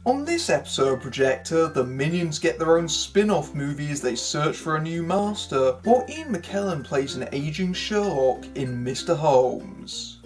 On this episode of Projector, the Minions get their own spin-off movie as they search for a new master, while Ian McKellen plays an aging Sherlock in Mr. Holmes.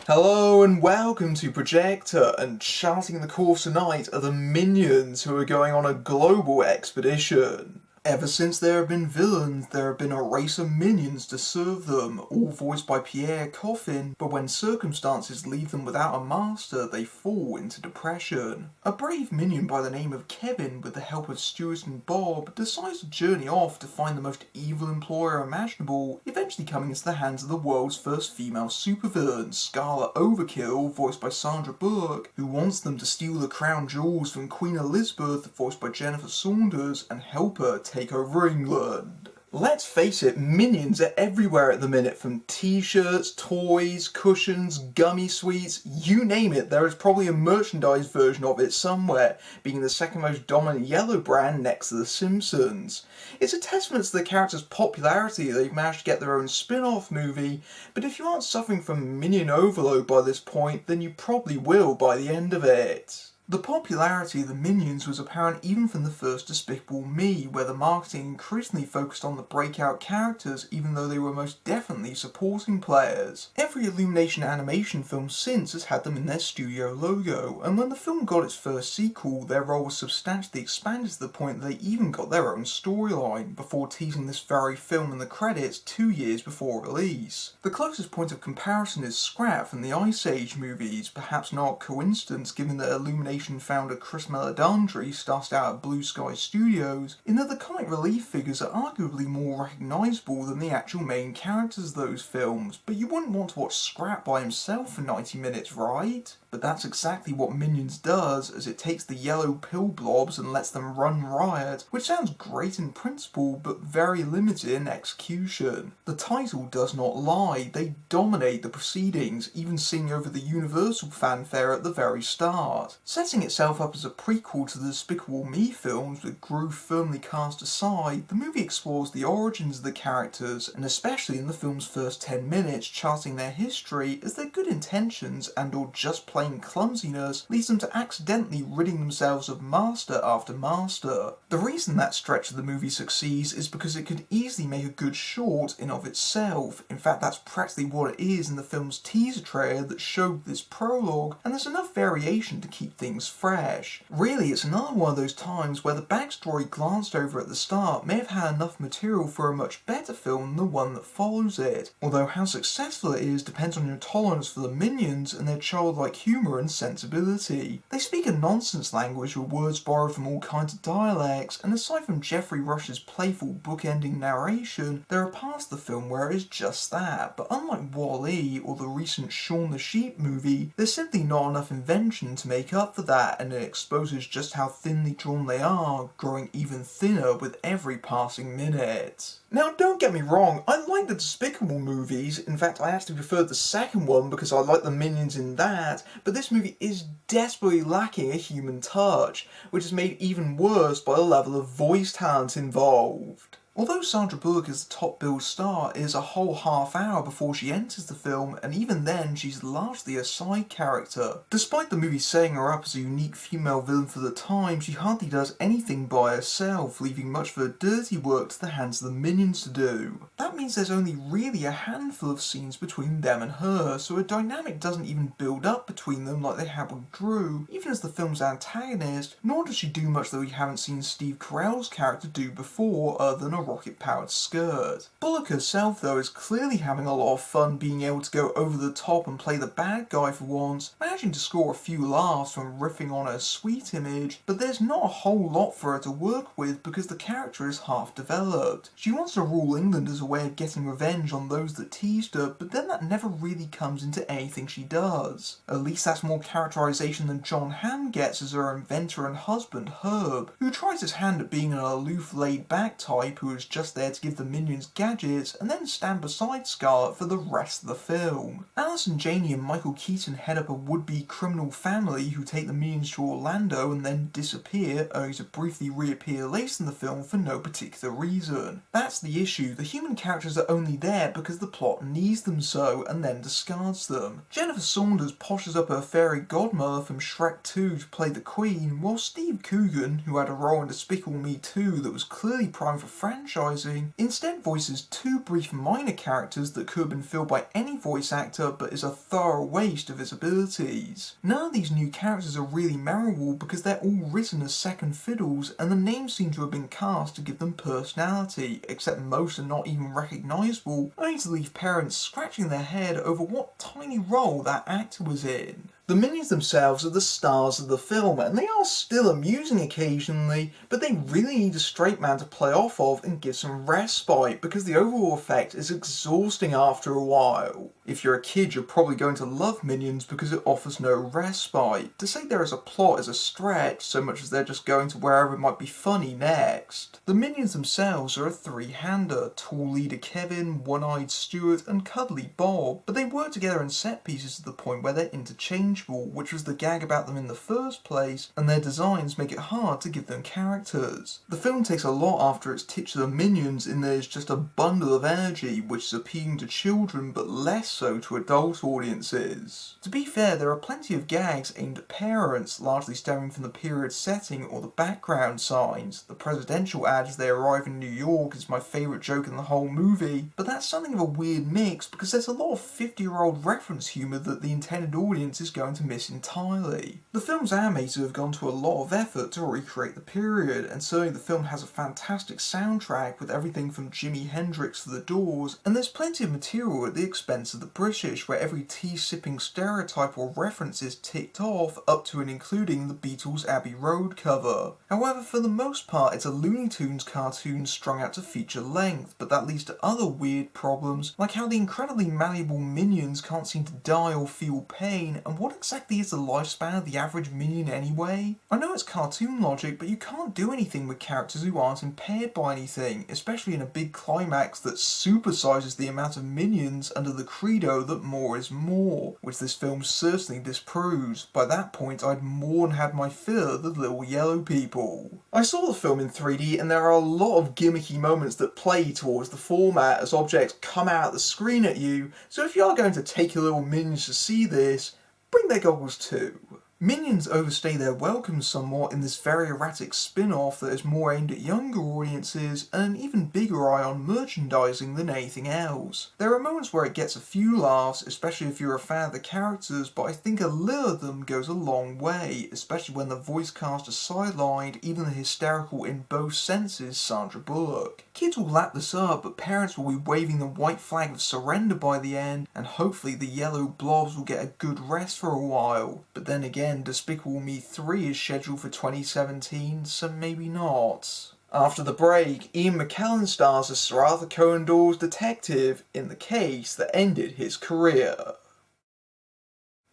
Hello and welcome to Projector, and charting the course tonight are the Minions, who are going on a global expedition. Ever since there have been villains, there have been a race of minions to serve them, all voiced by Pierre Coffin, but when circumstances leave them without a master, they fall into depression. A brave minion by the name of Kevin, with the help of Stuart and Bob, decides to journey off to find the most evil employer imaginable, eventually coming into the hands of the world's first female supervillain, Scarlet Overkill, voiced by Sandra Bullock, who wants them to steal the crown jewels from Queen Elizabeth, voiced by Jennifer Saunders, and help her take over England. Let's face it, minions are everywhere at the minute, from t-shirts, toys, cushions, gummy sweets, you name it, there is probably a merchandise version of it somewhere, being the second most dominant yellow brand next to The Simpsons. It's a testament to the character's popularity they've managed to get their own spin-off movie, but if you aren't suffering from minion overload by this point, then you probably will by the end of it. The popularity of the Minions was apparent even from the first Despicable Me, where the marketing increasingly focused on the breakout characters even though they were most definitely supporting players. Every Illumination animation film since has had them in their studio logo, and when the film got its first sequel, their role was substantially expanded to the point that they even got their own storyline, before teasing this very film in the credits 2 years before release. The closest point of comparison is Scrap from the Ice Age movies, perhaps not a coincidence given that Illumination founder Chris Meledandri started out at Blue Sky Studios, in that the comic relief figures are arguably more recognisable than the actual main characters of those films, but you wouldn't want to watch Scrap by himself for 90 minutes, right? But that's exactly what Minions does, as it takes the yellow pill blobs and lets them run riot, which sounds great in principle, but very limited in execution. The title does not lie, they dominate the proceedings, even singing over the universal fanfare at the very start. Setting itself up as a prequel to the Despicable Me films, with Gru firmly cast aside, the movie explores the origins of the characters, and especially in the film's first 10 minutes, charting their history, as their good intentions and or just plain clumsiness leads them to accidentally ridding themselves of master after master. The reason that stretch of the movie succeeds is because it could easily make a good short in of itself. In fact, that's practically what it is in the film's teaser trailer that showed this prologue, and there's enough variation to keep things fresh. Really, it's another one of those times where the backstory glanced over at the start may have had enough material for a much better film than the one that follows it, although how successful it is depends on your tolerance for the minions and their childlike humour and sensibility. They speak a nonsense language with words borrowed from all kinds of dialects, and aside from Geoffrey Rush's playful book-ending narration, there are parts of the film where it is just that, but unlike Wall-E or the recent Shaun the Sheep movie, there's simply not enough invention to make up for that, and it exposes just how thinly drawn they are, growing even thinner with every passing minute. Now, don't get me wrong, I like the Despicable movies. In fact, I actually preferred the second one because I like the Minions in that, but this movie is desperately lacking a human touch, which is made even worse by the level of voice talent involved. Although Sandra Bullock is the top billed star, it is a whole half hour before she enters the film, and even then she's largely a side character. Despite the movie setting her up as a unique female villain for the time, she hardly does anything by herself, leaving much of her dirty work to the hands of the minions to do. That means there's only really a handful of scenes between them and her, so a dynamic doesn't even build up between them like they had with Drew, even as the film's antagonist, nor does she do much that we haven't seen Steve Carell's character do before, other than a rocket-powered skirt. Bullock herself, though, is clearly having a lot of fun being able to go over the top and play the bad guy for once, managing to score a few laughs from riffing on her sweet image, but there's not a whole lot for her to work with because the character is half developed. She wants to rule England as a way of getting revenge on those that teased her, but then that never really comes into anything she does. At least that's more characterization than John Hamm gets as her inventor and husband, Herb, who tries his hand at being an aloof, laid-back type who was just there to give the Minions gadgets and then stand beside Scarlet for the rest of the film. Allison Janney and Michael Keaton head up a would-be criminal family who take the Minions to Orlando and then disappear, only to briefly reappear later in the film for no particular reason. That's the issue, the human characters are only there because the plot needs them so and then discards them. Jennifer Saunders poshes up her fairy godmother from Shrek 2 to play the Queen, while Steve Coogan, who had a role in Despicable Me 2 that was clearly primed for franchising, instead voices two brief minor characters that could have been filled by any voice actor but is a thorough waste of his abilities. None of these new characters are really memorable because they're all written as second fiddles and the names seem to have been cast to give them personality, except most are not even recognisable, only to leave parents scratching their head over what tiny role that actor was in. The Minions themselves are the stars of the film, and they are still amusing occasionally, but they really need a straight man to play off of and give some respite, because the overall effect is exhausting after a while. If you're a kid, you're probably going to love Minions because it offers no respite. To say there is a plot is a stretch, so much as they're just going to wherever might be funny next. The Minions themselves are a three-hander: tall leader Kevin, one-eyed Stuart, and cuddly Bob, but they work together in set pieces to the point where they're interchangeable, which was the gag about them in the first place, and their designs make it hard to give them characters. The film takes a lot after its titch to the Minions in there's just a bundle of energy which is appealing to children but less so to adult audiences. To be fair, there are plenty of gags aimed at parents, largely stemming from the period setting or the background signs. The presidential ad as they arrive in New York is my favourite joke in the whole movie, but that's something of a weird mix because there's a lot of 50-year-old reference humour that the intended audience is going to miss entirely. The film's animators have gone to a lot of effort to recreate the period, and certainly the film has a fantastic soundtrack with everything from Jimi Hendrix to The Doors, and there's plenty of material at the expense of the British, where every tea-sipping stereotype or reference is ticked off, up to and including the Beatles' Abbey Road cover. However, for the most part, it's a Looney Tunes cartoon strung out to feature length, but that leads to other weird problems, like how the incredibly malleable Minions can't seem to die or feel pain, and what exactly is the lifespan of the average Minion anyway? I know it's cartoon logic, but you can't do anything with characters who aren't impaired by anything, especially in a big climax that supersizes the amount of Minions under the credo that more is more, which this film certainly disproves. By that point, I'd more than had my fill of the little yellow people. I saw the film in 3D, and there are a lot of gimmicky moments that play towards the format as objects come out of the screen at you, so if you are going to take your little Minions to see this, bring their goggles too. Minions overstay their welcome somewhat in this very erratic spin-off that is more aimed at younger audiences and an even bigger eye on merchandising than anything else. There are moments where it gets a few laughs, especially if you're a fan of the characters, but I think a little of them goes a long way, especially when the voice cast is sidelined, even the hysterical in both senses Sandra Bullock. Kids will lap this up, but parents will be waving the white flag of surrender by the end, and hopefully the yellow blobs will get a good rest for a while. But then again, Despicable Me 3 is scheduled for 2017, so maybe not. After the break, Ian McKellen stars as Sir Arthur Conan Doyle's detective in the case that ended his career.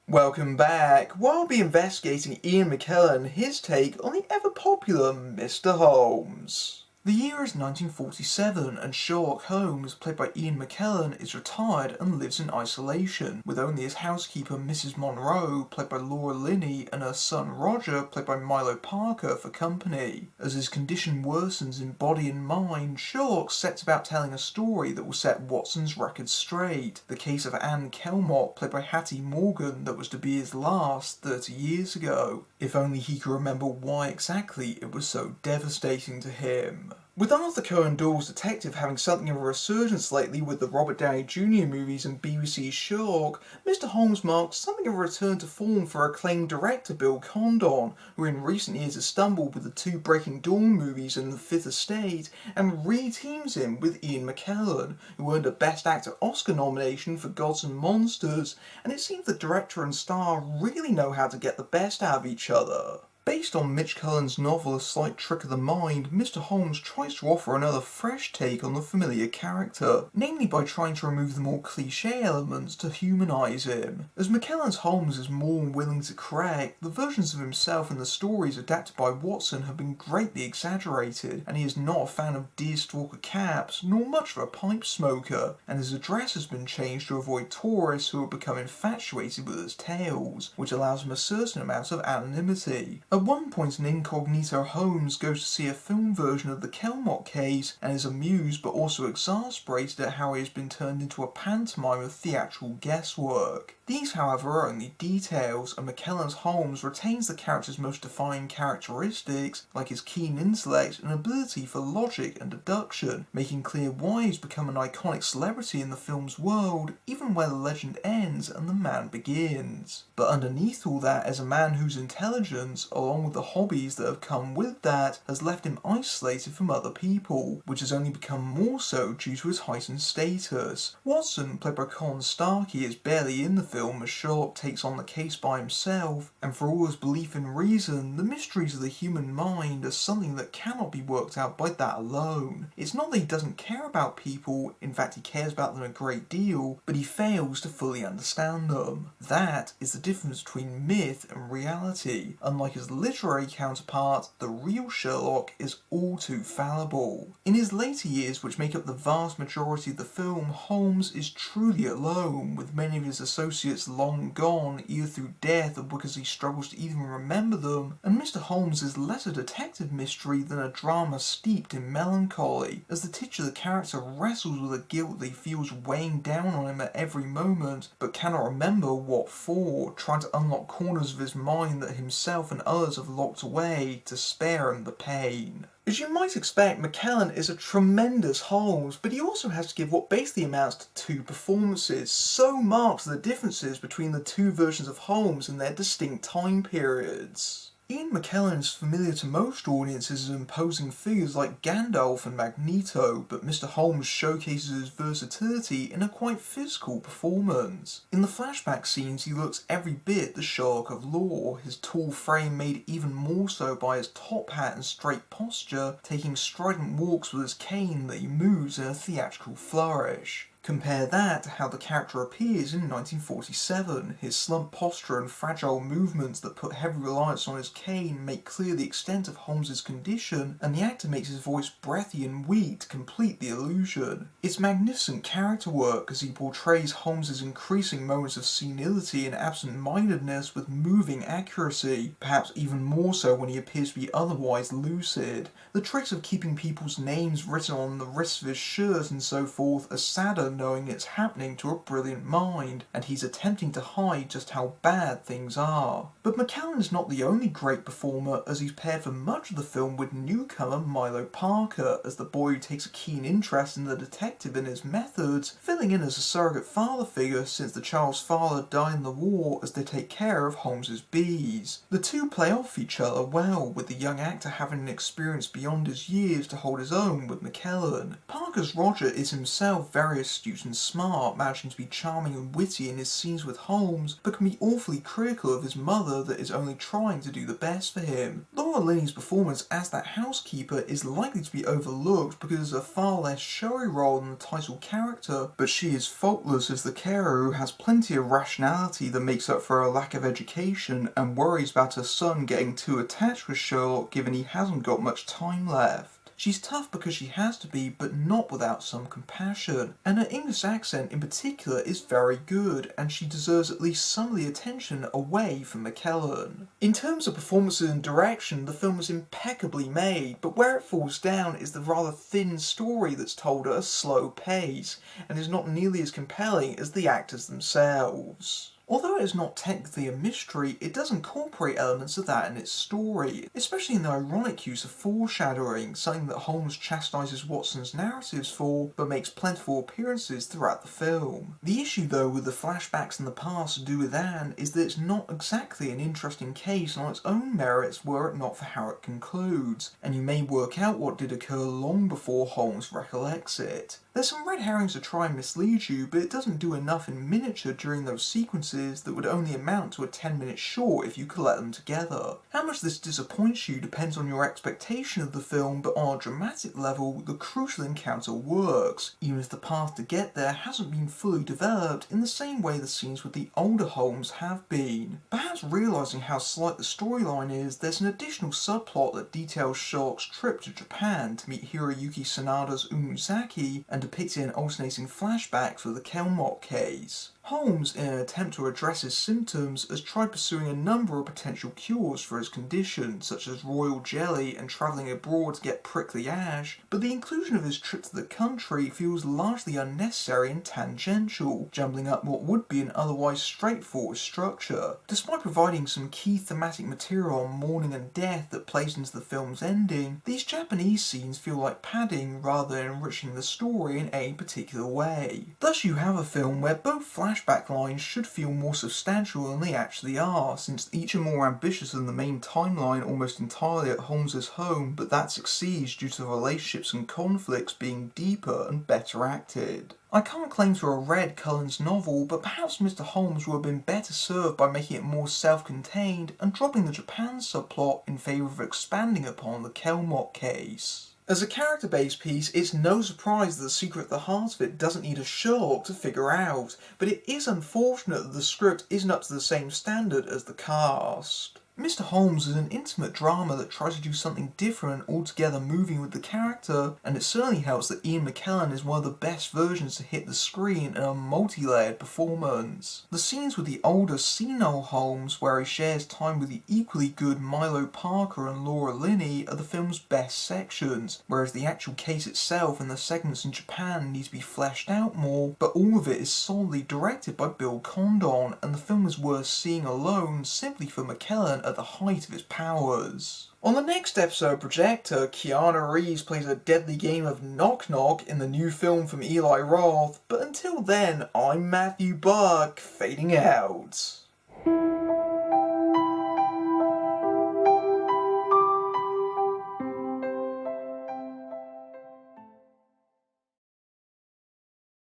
Welcome back. While I'll be investigating Ian McKellen, his take on the ever-popular Mr. Holmes. The year is 1947, and Sherlock Holmes, played by Ian McKellen, is retired and lives in isolation, with only his housekeeper Mrs. Monroe, played by Laura Linney, and her son Roger, played by Milo Parker, for company. As his condition worsens in body and mind, Sherlock sets about telling a story that will set Watson's record straight, the case of Anne Kelmott, played by Hattie Morgan, that was to be his last 30 years ago. If only he could remember why exactly it was so devastating to him. With Arthur Conan Doyle's detective having something of a resurgence lately with the Robert Downey Jr. movies and BBC's Sherlock, Mr. Holmes marks something of a return to form for acclaimed director Bill Condon, who in recent years has stumbled with the two Breaking Dawn movies and The Fifth Estate, and re-teams him with Ian McKellen, who earned a Best Actor Oscar nomination for Gods and Monsters, and it seems the director and star really know how to get the best out of each other. Based on Mitch Cullen's novel A Slight Trick of the Mind, Mr. Holmes tries to offer another fresh take on the familiar character, namely by trying to remove the more cliché elements to humanise him. As McKellen's Holmes is more willing to correct, the versions of himself in the stories adapted by Watson have been greatly exaggerated, and he is not a fan of deerstalker caps, nor much of a pipe smoker, and his address has been changed to avoid tourists who have become infatuated with his tales, which allows him a certain amount of anonymity. At one point, an incognito Holmes goes to see a film version of the Kelmot case and is amused but also exasperated at how he has been turned into a pantomime of theatrical guesswork. These, however, are only details, and McKellen's Holmes retains the character's most defining characteristics, like his keen intellect and ability for logic and deduction, making clear why he's become an iconic celebrity in the film's world, even where the legend ends and the man begins. But underneath all that is a man whose intelligence, along with the hobbies that have come with that, has left him isolated from other people, which has only become more so due to his heightened status. Watson, played by Colin Starkey, is barely in the film as Sherlock takes on the case by himself, and for all his belief in reason, the mysteries of the human mind are something that cannot be worked out by that alone. It's not that he doesn't care about people, in fact he cares about them a great deal, but he fails to fully understand them. That is the difference between myth and reality. Unlike his literary counterpart, the real Sherlock is all too fallible. In his later years, which make up the vast majority of the film, Holmes is truly alone, with many of his associates long gone, either through death or because he struggles to even remember them, and Mr. Holmes is less a detective mystery than a drama steeped in melancholy, as the titular character wrestles with a guilt that he feels weighing down on him at every moment, but cannot remember what for, trying to unlock corners of his mind that himself and others have locked away to spare him the pain. As you might expect, McKellen is a tremendous Holmes, but he also has to give what basically amounts to two performances. So marked are the differences between the two versions of Holmes and their distinct time periods. Ian McKellen is familiar to most audiences as imposing figures like Gandalf and Magneto, but Mr. Holmes showcases his versatility in a quite physical performance. In the flashback scenes, he looks every bit the Sherlock of lore, his tall frame made even more so by his top hat and straight posture, taking strident walks with his cane that he moves in a theatrical flourish. Compare that to how the character appears in 1947. His slumped posture and fragile movements that put heavy reliance on his cane make clear the extent of Holmes's condition, and the actor makes his voice breathy and weak to complete the illusion. It's magnificent character work as he portrays Holmes's increasing moments of senility and absent-mindedness with moving accuracy, perhaps even more so when he appears to be otherwise lucid. The tricks of keeping people's names written on the wrists of his shirt and so forth are sadder knowing it's happening to a brilliant mind, and he's attempting to hide just how bad things are. But McKellen is not the only great performer, as he's paired for much of the film with newcomer Milo Parker, as the boy who takes a keen interest in the detective and his methods, filling in as a surrogate father figure since the child's father died in the war as they take care of Holmes's bees. The two play off each other well, with the young actor having an experience beyond his years to hold his own with McKellen. Parker's Roger is himself very astute and smart, managing to be charming and witty in his scenes with Holmes, but can be awfully critical of his mother that is only trying to do the best for him. Laura Linney's performance as that housekeeper is likely to be overlooked because of a far less showy role than the title character, but she is faultless as the carer who has plenty of rationality that makes up for her lack of education and worries about her son getting too attached with Sherlock given he hasn't got much time left. She's tough because she has to be, but not without some compassion. And her English accent in particular is very good, and she deserves at least some of the attention away from McKellen. In terms of performances and direction, the film is impeccably made, but where it falls down is the rather thin story that's told at a slow pace, and is not nearly as compelling as the actors themselves. Although it is not technically a mystery, it does incorporate elements of that in its story, especially in the ironic use of foreshadowing, something that Holmes chastises Watson's narratives for, but makes plentiful appearances throughout the film. The issue though with the flashbacks in the past to do with Anne is that it's not exactly an interesting case on its own merits were it not for how it concludes, and you may work out what did occur long before Holmes recollects it. There's some red herrings to try and mislead you, but it doesn't do enough in miniature during those sequences sequences that would only amount to a 10-minute short if you could let them together. How much this disappoints you depends on your expectation of the film, but on a dramatic level, the crucial encounter works, even if the path to get there hasn't been fully developed in the same way the scenes with the older Holmes have been. Perhaps realising how slight the storyline is, there's an additional subplot that details Sherlock's trip to Japan to meet Hiroyuki Sanada's Umuzaki and depicted in alternating flashbacks with the Sherlock case. Holmes, in an attempt to address his symptoms, has tried pursuing a number of potential cures for his condition, such as royal jelly and travelling abroad to get prickly ash, but the inclusion of his trip to the country feels largely unnecessary and tangential, jumbling up what would be an otherwise straightforward structure. Despite providing some key thematic material on mourning and death that plays into the film's ending, these Japanese scenes feel like padding rather than enriching the story in any particular way. Thus you have a film where both flashback lines should feel more substantial than they actually are, since each are more ambitious than the main timeline almost entirely at Holmes's home, but that succeeds due to the relationships and conflicts being deeper and better acted. I can't claim to have read Cullen's novel, but perhaps Mr. Holmes would have been better served by making it more self-contained and dropping the Japan subplot in favour of expanding upon the Sherlock case. As a character-based piece, it's no surprise that the secret at the heart of it doesn't need a Sherlock to figure out, but it is unfortunate that the script isn't up to the same standard as the cast. Mr. Holmes is an intimate drama that tries to do something different and altogether moving with the character, and it certainly helps that Ian McKellen is one of the best versions to hit the screen in a multi-layered performance. The scenes with the older senile Holmes, where he shares time with the equally good Milo Parker and Laura Linney, are the film's best sections, whereas the actual case itself and the segments in Japan need to be fleshed out more, but all of it is solidly directed by Bill Condon, and the film is worth seeing alone simply for McKellen at the height of his powers. On the next episode of Projector, Keanu Reeves plays a deadly game of Knock Knock in the new film from Eli Roth, but until then, I'm Matthew Buck, fading out.